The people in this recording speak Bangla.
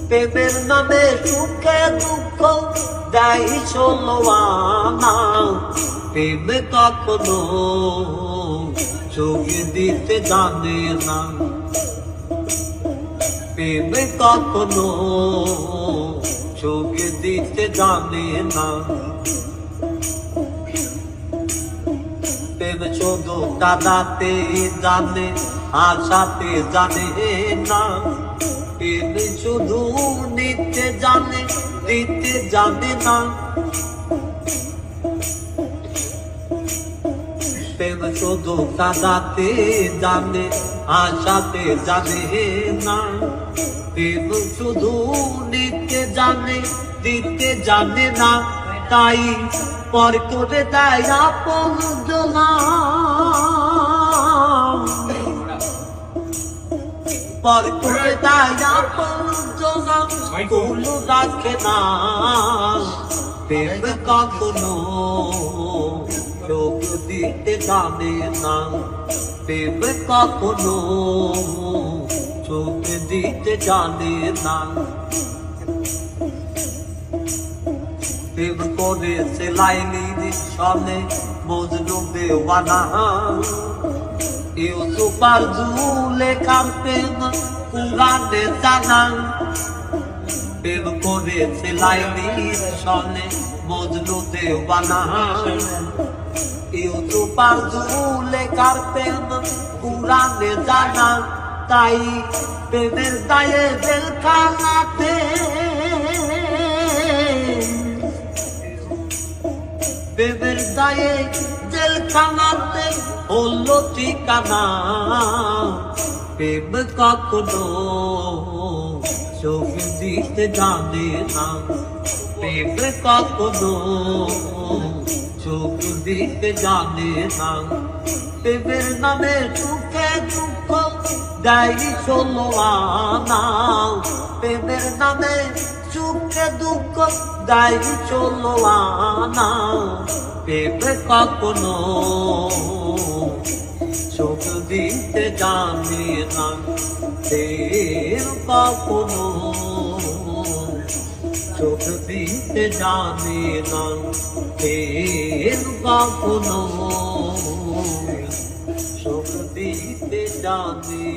প্রেমের নামে সুখে দুঃখ দেয় ষোলো আনা। প্রেম কখনো চোখ দিতে জানে না, প্রেম কখনো চোখ দিতে জানে না। প্রেম শুধু কাঁদাতে জানে, আশাতে জানে না। প্রেম শুধু নিতে জানে, দিতে জানে না। প্রেম শুধু কাঁদাতে জানে, আশাতে জানে না। প্রেম শুধু নিতে জানে, দিতে জানে না। তাই পর করে দেয় আপন জনা, পর করে দেয় আপন জনা, কোনো রাখে না। প্রেম কখনো চোখ দিতে জানে না, প্রেম কখনো চোখ দিতে জানে না। প্রেম করেছে লাইলির সনে মজনু দেওয়ানা। ইউসুফার জুলেখার প্রেম কুরআনে জানা। প্রেম করেছে লাইলির সনে মজনু দেওয়ানা। ইউসুফার জুলেখার প্রেম কুরআনে জানা। তাই প্রেমের দায়ে জেলখানাতে, প্রেমের দায়ে জেলখানাতে হলো ঠিকানা। প্রেম কখনো চোখ দিতে জানে না, প্রেম কখনো চোখ দিতে জানে না। প্রেমের নামে সুখে দুঃখ দেয় ষোলো আনা। প্রেমের নামে সুখে দুঃখ দেয় ষোলো আনা। প্রেম কখনো চোখ দিতে জানে না, প্রেম কখনো চোখ দিতে জানে না। প্রেম কখনো চোখ দিতে জানে